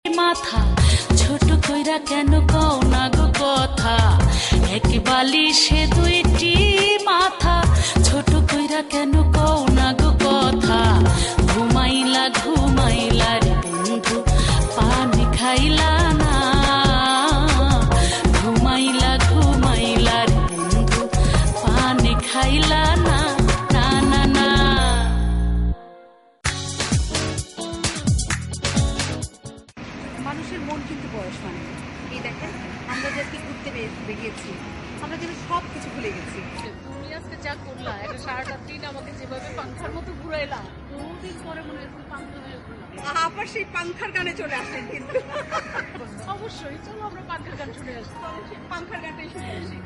মাথা ছোট কইরা কেন কও না গো কথা, এক বালিশে দুইটি মাথা ছোট কইরা কেন কও না গো কথা। ঘুমাইলা ঘুমাইলা রে বন্ধু পানি খাইলা না, ঘুমাইলা ঘুমাইলা রে বন্ধু পানি খাইলা না। মানুষের মন কিন্তু বয়স মানে এই দেখেন আমরা যে আজকে ঘুরতে বেরিয়েছি আমরা যেন সব কিছু ভুলে গেছি। তুমি আজকে যা করলা, একটা সারাটা দিন আমাকে যেভাবে পাংখার মতো ঘুরাইলা, বহুদিন পরে মনে হয় পাংখা হয়ে ঘুরলাম। আবার সেই পাংখার গানে চলে আসেন কিন্তু। অবশ্যই চলো আমরা পাংখার গান শুনে আসি, পাংখার গানটাই শুনে আসি।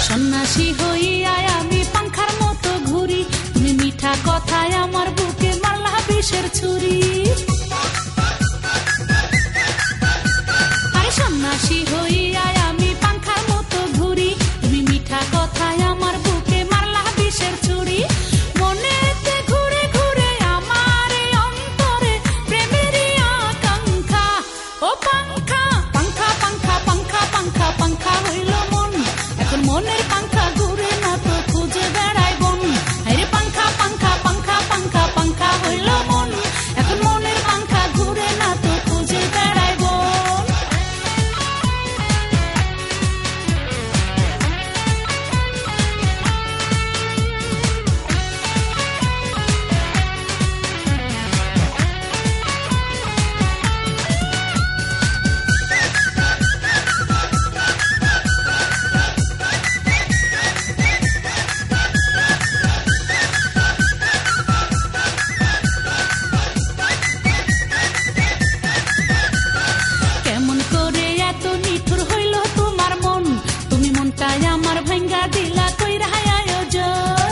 সন্ন্যাসী হইয়া আমি পাংখার মতো ঘুরি, তুমি মিঠা কথায় আমার বুকে মারলা বিষের ছুরি। আরে সন্ন্যাসী হইয়া আমি পাংখার মতো ঘুরি, তুমি মিঠা কথায় আমার বুকে মারলা বিষের ছুরি। মনেতে ঘুরে ঘুরে আমার অন্তরে প্রেমেরই আকাঙ্ক্ষা। ও পাংখা পাংখা পাংখা পাংখা পাংখা পাংখা হইল মন, এখন মনের পাংখা ঘুরে না তো খুঁজে বেড়াই বন। আরে পাংখা পাংখা পাংখা পাংখা পাংখা হইল মন, এখন মনের পাংখা ঘুরে না তো খুঁজে বেড়াই বন। কেমন করে এত নিঠুর হইল তোমার মন, তুমি মনটাই আমার ভাঙ্গা দিলা কইরা আয়োজন।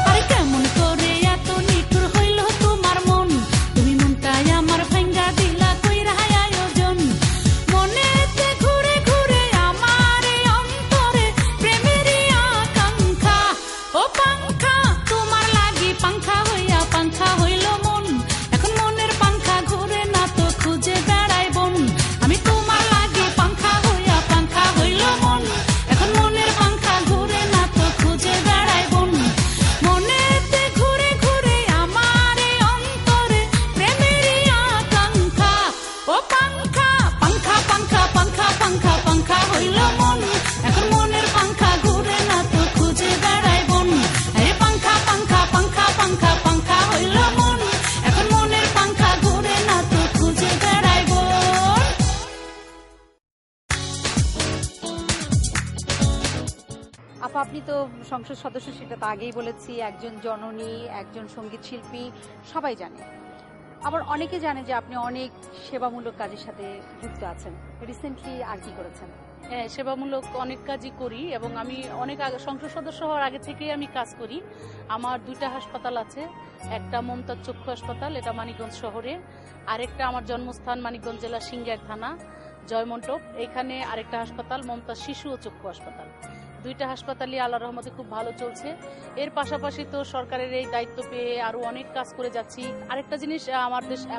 আরে কেমন করে এত নিঠুর হইল তোমার মন, তুমি মনটাই আমার ভাঙ্গা দিলা কইরা আয়োজন। মনেতে ঘুরে ঘুরে আমার অন্তরে প্রেমেরই আকাঙ্ক্ষা। ও পাংখা তোমার লাগি পাংখা হইয়া পাংখা হইল মন, এখন মনের পাংখা ঘুরে না তো খুঁজে বেড়াই বন। আমি তোমার লাগি পাংখা হইয়া পাংখা হইল মন, এখন মনের পাংখা ঘুরে না তো খুঁজে বেড়াই বন। মনেতে ঘুরে ঘুরে আমার অন্তরে প্রেমেরই আকাঙ্ক্ষা। ও পাংখা পাংখা পাংখা পাংখা পাংখা পাংখা হইল মন, এখন মনের পাংখা ঘুরে না তো খুঁজে বেড়াই বন। আরে পাংখা পাংখা পাংখা পাংখা পাংখা হইল মন, এখন মনের পাংখা ঘুরে না তো খুঁজে বেড়াই বন। আপা আপনি তো সংসদ সদস্য, সেটা তো আগেই বলেছি, একজন জননী, একজন সঙ্গীত শিল্পী, সবাই জানে। আবার অনেকে জানে যে আপনি অনেক সেবামূলক কাজের সাথে যুক্ত আছেন। রিসেন্টলি আর কি করেছেন? হ্যাঁ, সেবামূলক অনেক কাজই করি এবং আমি অনেক সংসদ সদস্য হওয়ার আগে থেকেই আমি কাজ করি। আমার 2টা হাসপাতাল আছে, একটা মমতাজ চক্ষু হাসপাতাল, এটা মানিকগঞ্জ শহরে, আরেকটা আমার জন্মস্থান মানিকগঞ্জ জেলা সিংগাইর থানা জয়মন্টপ, এখানে আরেকটা হাসপাতাল মমতাজ শিশু ও চক্ষু হাসপাতাল। 2টা হাসপাতালই আল্লাহর রহমতে খুব ভালো চলছে। এর পাশাপাশি তো সরকারের এই দায়িত্ব পেয়ে আরো অনেক কাজ করে যাচ্ছি। আরেকটা জিনিস,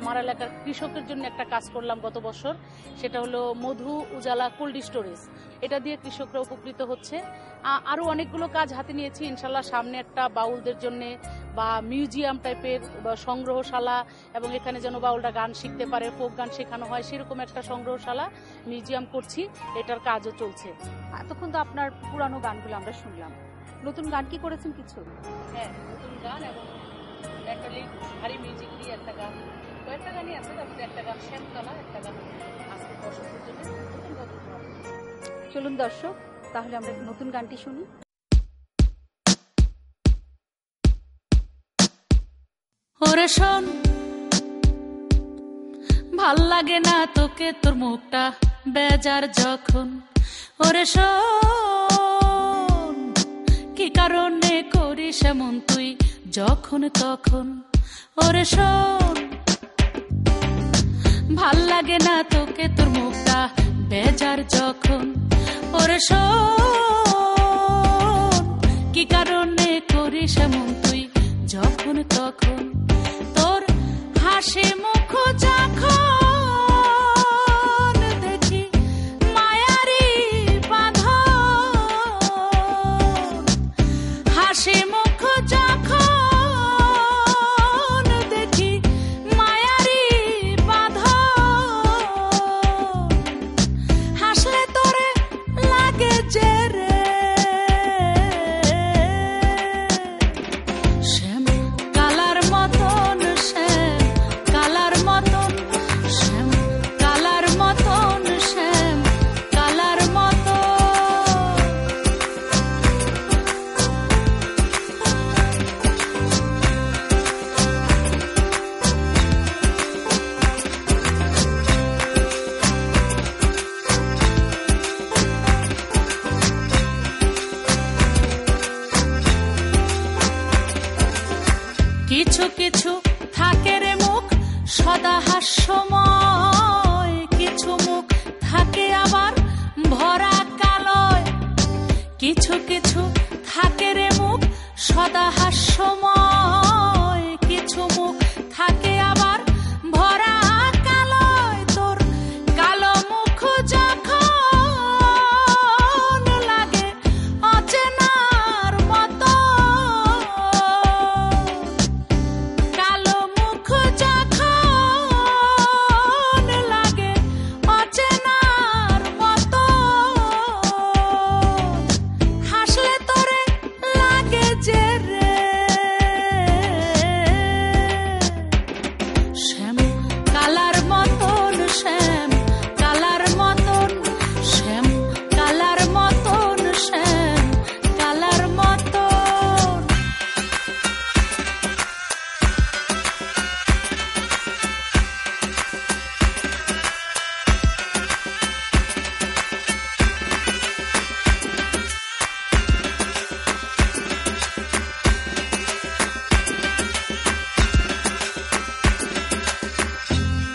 আমার এলাকার কৃষকের জন্য একটা কাজ করলাম গত বছর, সেটা হলো মধু উজালা কোল্ড স্টোরেজ। এটা দিয়ে কৃষকরা উপকৃত হচ্ছে। আরো অনেকগুলো কাজ হাতে নিয়েছি ইনশাল্লাহ। সামনে একটা বাউলদের জন্য বা মিউজিয়াম টাইপের সংগ্রহশালা, এবং এখানে যেন বাউলরা গান শিখতে পারে, ফোক গান শেখানো হয়, সেরকম একটা সংগ্রহশালা মিউজিয়াম করছি, এটার কাজও চলছে। এতক্ষণ তো আপনার পুরানো গানগুলো আমরা শুনলাম, নতুন গান কি করেছেন কিছু? হ্যাঁ, নতুন গান এবং একটা ভারী মিউজিক দিয়ে একটা গান, কয়েকটা গানই আছে, তারপরে একটা গান শ্যামকালা, একটা গান আজকে দর্শকদের জন্য নতুন গান। চলুন দর্শক, তাহলে আমরা নতুন গানটি শুনি। ওরে শোন, ভাল লাগে না তোকে তোর মুখটা বেজার যখন। ওরে শোন, কি কারণে করিস এমন তুই যখন তখন। ওরে শোন, ভাল লাগে না তোকে তোর মুখটা বেজার যখন। ওরে শোন, কি কারণে করিস এমন তুই যখন তখন। তোর হাসি মুখ যখন দেখি মায়ারি বাঁধন, হাসি মুখ যখন দেখি মায়ারি বাঁধন, হাসলে তোরে লাগে যে রে শ্যাম কালার মতন, শ্যাম কালার মতন, শ্যাম কালার মতন, শ্যাম কালার মতন। কিছু কিছু থাকে রে মুখ সদা হাস্যময়, কিছু মুখ থাকে আবার ভরা কালয়। কিছু কিছু থাকে রে মুখ সদা হাস্যময়, কিছু মুখ থাকে আবার ভরা কালয়। তোর কালো মুখ যখন লাগে অচেনার মতো, কালো মুখ যখন লাগে অচেনার মতো, হাসলে তোরে লাগে যে রে শ্যাম কালার মতন, শ্যাম কালার মতন, শ্যাম কালার মতন, শ্যাম কালার মতন।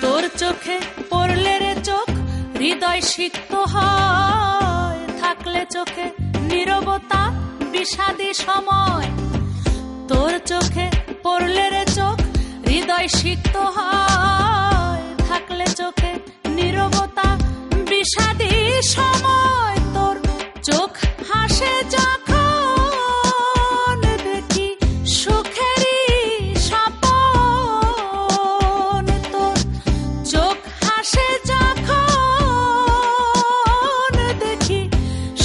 তোর চোখে পড়লে রে চোখ হৃদয় সিক্ত হয়, থাকলে চোখে নীরবতা বিষাদী সময়। তোর চোখে পড়লে রে চোখ হৃদয় সিক্ত হয়, থাকলে চোখে নীরবতা বিষাদী সময়। তোর চোখ হাসে যখন দেখি সুখেরই স্বপন, তোর চোখ হাসে যখন দেখি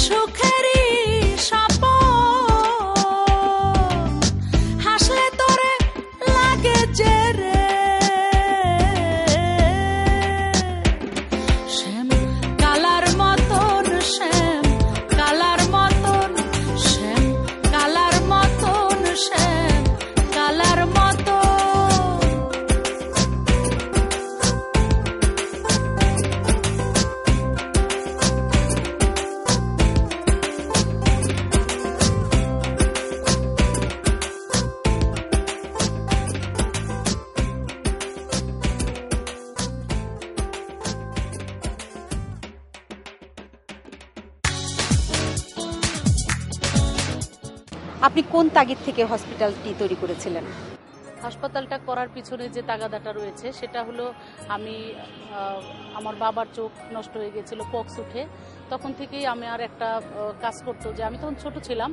সুখেরই স্বপন, হাসলে তোরে লাগে যে রে শ্যাম কালার মতন, আপনি কোন তাগিদ থেকে হসপিটালটি তৈরি করেছিলেন? হাসপাতালটা করার পিছনে যে তাগাদাটা রয়েছে সেটা হলো আমি আমার বাবার চোখ নষ্ট হয়ে গেছিল পক্স উঠে, তখন থেকেই আমি আর একটা কাজ করতো যে আমি তখন ছোট ছিলাম,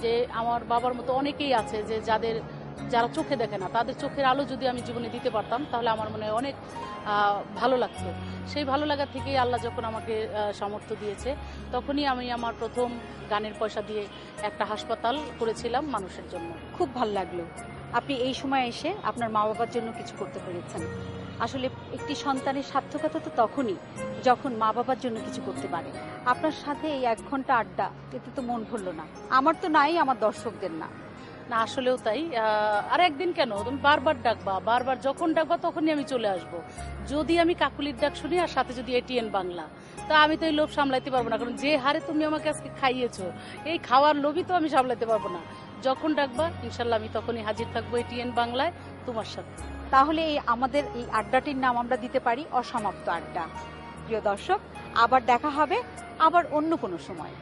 যে আমার বাবার মতো অনেকেই আছে যে যারা চোখে দেখে না, তাদের চোখের আলো যদি আমি জীবনে দিতে পারতাম তাহলে আমার মনে হয় অনেক ভালো লাগতো। সেই ভালো লাগা থেকেই আল্লাহ যখন আমাকে সামর্থ্য দিয়েছে, তখনই আমি আমার প্রথম গানের পয়সা দিয়ে একটা হাসপাতাল করেছিলাম মানুষের জন্য। খুব ভালো লাগলো আপনি এই সময় এসে আপনার মা বাবার জন্য কিছু করতে পেরেছেন। আসলে একটি সন্তানের সার্থকতা তো তখনই যখন মা বাবার জন্য কিছু করতে পারে। আপনার সাথে এই 1 ঘন্টা আড্ডা, এতে তো মন ভরলো না। আমার তো নাই, আমার দর্শকদের না। না, আসলেও তাই। আর একদিন কেন, তুমি বারবার ডাকবা, বারবার যখন ডাকবা তখনই আমি চলে আসব। যদি আমি কাকুলির ডাক শুনি আর সাথে যদি এটিএন বাংলা, তা আমি তো এই লোভ সামলাইতে পারবো না, কারণ যে হারে তুমি আমাকে আজকে খাইয়েছো, এই খাওয়ার লোভই তো আমি সামলাইতে পারবো না। যখন ডাকবা ইনশাল্লাহ আমি তখনই হাজির থাকবো এটিএন বাংলায় তোমার সাথে। তাহলে আমাদের এই আড্ডাটির নাম আমরা দিতে পারি অসমাপ্ত আড্ডা। প্রিয় দর্শক, আবার দেখা হবে আবার অন্য কোনো সময়।